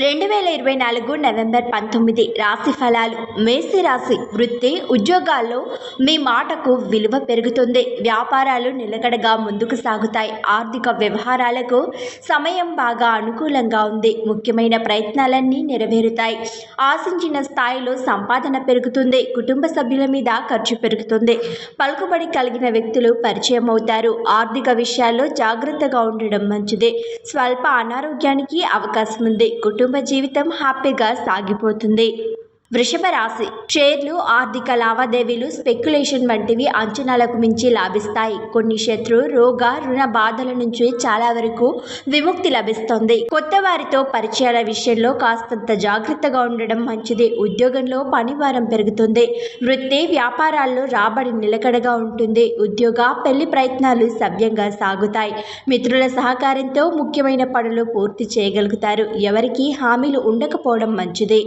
2024 November 19 రాశి ఫలాలు. మేష రాశి. వృత్తి ఉద్యోగాల్లో మీ మాటకు విలువ పెరుగుతుంది. వ్యాపారాలు నిలకడగా ముందుకు సాగుతాయి. ఆర్థిక వ్యవహారాలకు సమయం బాగా అనుకూలంగా ఉంది. ముఖ్యమైన ప్రయత్నాలన్నీ నెరవేరుతాయి. ఆశించిన స్థాయిలో సంపాదన పెరుగుతుంది. కుటుంబ సభ్యుల మీద ఖర్చు పెరుగుతుంది. పలుకుబడి కలిగిన వ్యక్తులు పరిచయం అవుతారు. ఆర్థిక విషయాల్లో జాగ్రత్తగా ఉండడం మంచిది. స్వల్ప అనారోగ్యానికి అవకాశం ఉంది. కుటుంబ జీవితం హ్యాపీగా సాగిపోతుంది. వృషభ రాశి. షేర్లు, ఆర్థిక లావాదేవీలు, స్పెక్యులేషన్ వంటివి అంచనాలకు మించి లాభిస్తాయి. కొన్ని శత్రు, రోగ, రుణ బాధల నుంచి చాలా వరకు విముక్తి లభిస్తుంది. కొత్త వారితో పరిచయాల విషయంలో కాస్తంత జాగ్రత్తగా ఉండడం మంచిది. ఉద్యోగంలో పనిభారం పెరుగుతుంది. వృత్తి వ్యాపారాల్లో రాబడి నిలకడగా ఉంటుంది. ఉద్యోగ, పెళ్లి ప్రయత్నాలు సవ్యంగా సాగుతాయి. మిత్రుల సహకారంతో ముఖ్యమైన పనులు పూర్తి చేయగలుగుతారు. ఎవరికీ హామీలు ఉండకపోవడం మంచిది.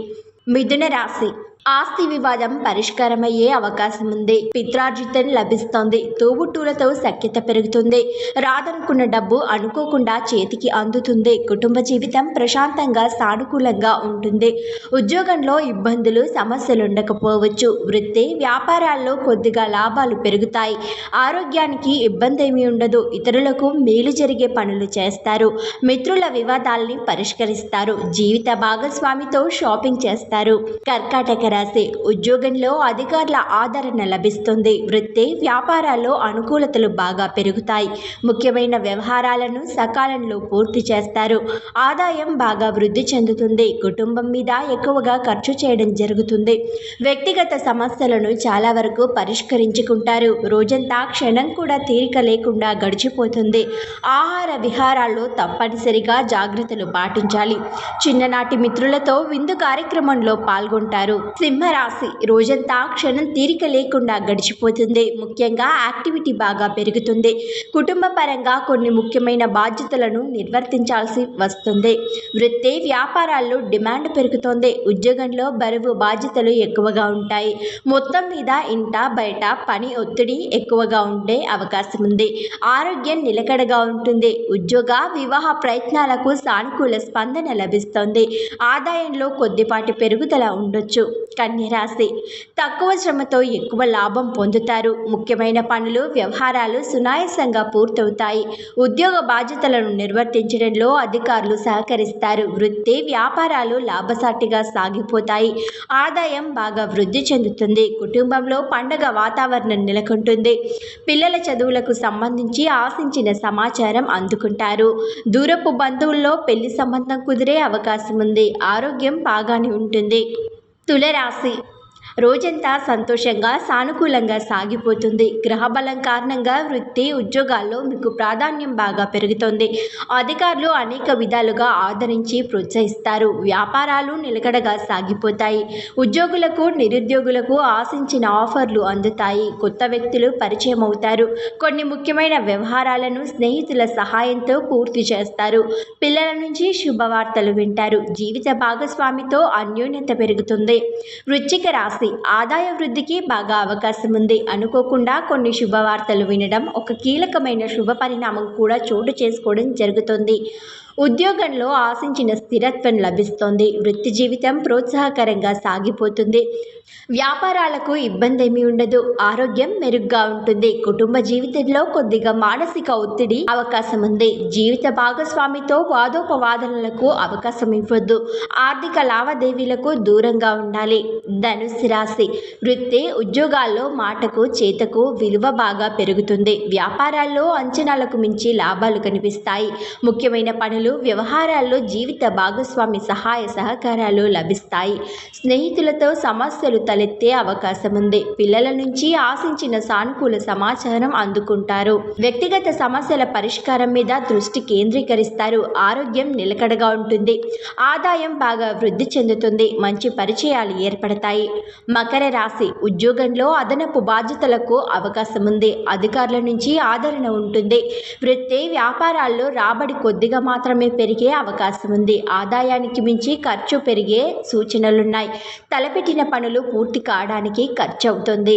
మిథున రాశి. ఆస్తి వివాదం పరిష్కారమయ్యే అవకాశం ఉంది. పిత్రార్జితం లభిస్తుంది. తోబుట్టువులతో సఖ్యత పెరుగుతుంది. రాదనుకున్న డబ్బు అనుకోకుండా చేతికి అందుతుంది. కుటుంబ జీవితం ప్రశాంతంగా సానుకూలంగా ఉంటుంది. ఉద్యోగంలో ఇబ్బందులు, సమస్యలు ఉండకపోవచ్చు. వృత్తి వ్యాపారాల్లో కొద్దిగా లాభాలు పెరుగుతాయి. ఆరోగ్యానికి ఇబ్బంది ఏమీ ఉండదు. ఇతరులకు మేలు జరిగే పనులు చేస్తారు. మిత్రుల వివాదాల్ని పరిష్కరిస్తారు. జీవిత భాగస్వామితో షాపింగ్ చేస్తారు. కర్కాటక రాశి. ఉద్యోగంలో అధికారుల ఆదరణ లభిస్తుంది. వృత్తి వ్యాపారాల్లో అనుకూలతలు బాగా పెరుగుతాయి. ముఖ్యమైన వ్యవహారాలను సకాలంలో పూర్తి చేస్తారు. ఆదాయం బాగా వృద్ధి చెందుతుంది. కుటుంబం మీద ఎక్కువగా ఖర్చు చేయడం జరుగుతుంది. వ్యక్తిగత సమస్యలను చాలా వరకు పరిష్కరించుకుంటారు. రోజంతా క్షణం కూడా తీరిక లేకుండా గడిచిపోతుంది. ఆహార విహారాల్లో తప్పనిసరిగా జాగ్రత్తలు పాటించాలి. చిన్ననాటి మిత్రులతో విందు కార్యక్రమంలో పాల్గొంటారు. సింహరాశి. రోజంతా క్షణం తీరిక లేకుండా గడిచిపోతుంది. ముఖ్యంగా యాక్టివిటీ బాగా పెరుగుతుంది. కుటుంబ పరంగా కొన్ని ముఖ్యమైన బాధ్యతలను నిర్వర్తించాల్సి వస్తుంది. వృత్తి వ్యాపారాల్లో డిమాండ్ పెరుగుతోంది. ఉద్యోగంలో బరువు బాధ్యతలు ఎక్కువగా ఉంటాయి. మొత్తం మీద ఇంట బయట పని ఒత్తిడి ఎక్కువగా ఉండే అవకాశం ఉంది. ఆరోగ్యం నిలకడగా ఉంటుంది. ఉద్యోగ వివాహ ప్రయత్నాలకు సానుకూల స్పందన లభిస్తుంది. ఆదాయంలో కొద్దిపాటి పెరుగుదల ఉండొచ్చు. కన్యరాశి. తక్కువ శ్రమతో ఎక్కువ లాభం పొందుతారు. ముఖ్యమైన పనులు, వ్యవహారాలు సునాయాసంగా పూర్తవుతాయి. ఉద్యోగ బాధ్యతలను నిర్వర్తించడంలో అధికారులు సహకరిస్తారు. వృత్తి వ్యాపారాలు లాభసాటిగా సాగిపోతాయి. ఆదాయం బాగా వృద్ధి చెందుతుంది. కుటుంబంలో పండగ వాతావరణం నెలకొంటుంది. పిల్లల చదువులకు సంబంధించి ఆశించిన సమాచారం అందుకుంటారు. దూరపు బంధువుల్లో పెళ్లి సంబంధం కుదిరే అవకాశం ఉంది. ఆరోగ్యం బాగానే ఉంటుంది. తులరాశి. రోజంతా సంతోషంగా సానుకూలంగా సాగిపోతుంది. గ్రహబలం కారణంగా వృత్తి ఉద్యోగాల్లో మీకు ప్రాధాన్యం బాగా పెరుగుతుంది. అధికారులు అనేక విధాలుగా ఆదరించి ప్రోత్సహిస్తారు. వ్యాపారాలు నిలకడగా సాగిపోతాయి. ఉద్యోగులకు, నిరుద్యోగులకు ఆశించిన ఆఫర్లు అందుతాయి. కొత్త వ్యక్తులు పరిచయం అవుతారు. కొన్ని ముఖ్యమైన వ్యవహారాలను స్నేహితుల సహాయంతో పూర్తి చేస్తారు. పిల్లల నుంచి శుభవార్తలు వింటారు. జీవిత భాగస్వామితో అన్యోన్యత పెరుగుతుంది. వృశ్చిక రాశి. ఆదాయ వృద్ధికి బాగా అవకాశం ఉంది. అనుకోకుండా కొన్ని శుభవార్తలు వినడం, ఒక కీలకమైన శుభ పరిణామం కూడా చోటు చేసుకోవడం జరుగుతుంది. ఉద్యోగంలో ఆశించిన స్థిరత్వం లభిస్తుంది. వృత్తి జీవితం ప్రోత్సాహకరంగా సాగిపోతుంది. వ్యాపారాలకు ఇబ్బంది ఏమీ ఉండదు. ఆరోగ్యం మెరుగ్గా ఉంటుంది. కుటుంబ జీవితంలో కొద్దిగా మానసిక ఒత్తిడి అవకాశం ఉంది. జీవిత భాగస్వామితో వాదోపవాదనలకు అవకాశం ఇవ్వద్దు. ఆర్థిక లావాదేవీలకు దూరంగా ఉండాలి. ధనుస్సు రాశి. వృత్తి ఉద్యోగాల్లో మాటకు, చేతకు విలువ బాగా పెరుగుతుంది. వ్యాపారాల్లో అంచనాలకు మించి లాభాలు కనిపిస్తాయి. ముఖ్యమైన పనులు, వ్యవహారాల్లో జీవిత భాగస్వామి సహాయ సహకారాలు లభిస్తాయి. స్నేహితులతో సమస్యలు తలెత్తే అవకాశం ఉంది. పిల్లల నుంచి ఆశించిన సానుకూల సమాచారం అందుకుంటారు. వ్యక్తిగత సమస్యల పరిష్కారం మీద దృష్టి కేంద్రీకరిస్తారు. ఆరోగ్యం నిలకడగా ఉంటుంది. ఆదాయం బాగా వృద్ధి చెందుతుంది. మంచి పరిచయాలు ఏర్పడతాయి. మకర రాశి. ఉద్యోగంలో అదనపు బాధ్యతలకు అవకాశం ఉంది. అధికారుల నుంచి ఆదరణ ఉంటుంది. వృత్తి వ్యాపారాల్లో రాబడి కొద్దిగా మాత్రం మాత్రమే పెరిగే అవకాశం ఉంది. ఆదాయానికి మించి ఖర్చు పెరిగే సూచనలున్నాయి. తలపెట్టిన పనులు పూర్తి కావడానికి ఖర్చు అవుతుంది.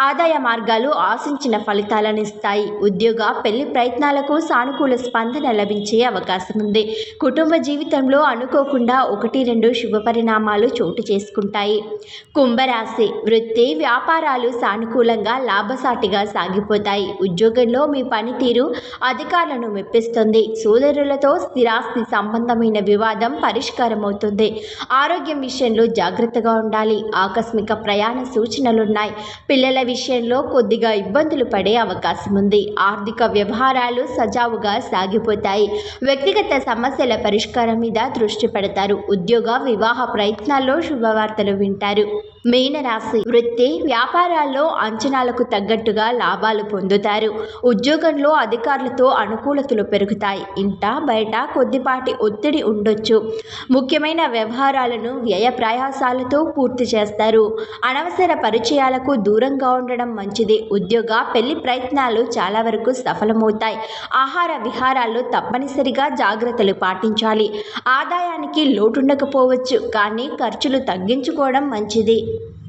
ఆదాయ మార్గాలు ఆశించిన ఫలితాలను ఇస్తాయి. ఉద్యోగ పెళ్లి ప్రయత్నాలకు సానుకూల స్పందన లభించే అవకాశం ఉంది. కుటుంబ జీవితంలో అనుకోకుండా 1-2 శుభ పరిణామాలు చోటు చేసుకుంటాయి. కుంభరాశి వృత్తి వ్యాపారాలు సానుకూలంగా లాభసాటిగా సాగిపోతాయి. ఉద్యోగంలో మీ పనితీరు అధికారులను మెప్పిస్తుంది. సోదరులతో స్థిరాస్తి సంబంధమైన వివాదం పరిష్కారం అవుతుంది. ఆరోగ్యం విషయంలో జాగ్రత్తగా ఉండాలి. ఆకస్మిక ప్రయాణ సూచనలున్నాయి. పిల్లల విషయంలో కొద్దిగా ఇబ్బందులు పడే అవకాశం ఉంది. ఆర్థిక వ్యవహారాలు సజావుగా సాగిపోతాయి. వ్యక్తిగత సమస్యల పరిష్కారం మీద దృష్టి పెడతారు. ఉద్యోగ వివాహ ప్రయత్నాల్లో శుభవార్తలు వింటారు. మీనరాశి వృత్తి వ్యాపారాల్లో అంచనాలకు తగ్గట్టుగా లాభాలు పొందుతారు. ఉద్యోగంలో అధికారులతో అనుకూలతలు పెరుగుతాయి. ఇంట బయట కొద్దిపాటి ఒత్తిడి ఉండొచ్చు. ముఖ్యమైన వ్యవహారాలను వ్యయ ప్రయాసాలతో పూర్తి చేస్తారు. అనవసర పరిచయాలకు దూరంగా ఉండడం మంచిది. ఉద్యోగ పెళ్లి ప్రయత్నాలు చాలా వరకు సఫలమవుతాయి. ఆహార విహారాల్లో తప్పనిసరిగా జాగ్రత్తలు పాటించాలి. ఆదాయానికి లోటుండకపోవచ్చు, కానీ ఖర్చులు తగ్గించుకోవడం మంచిది.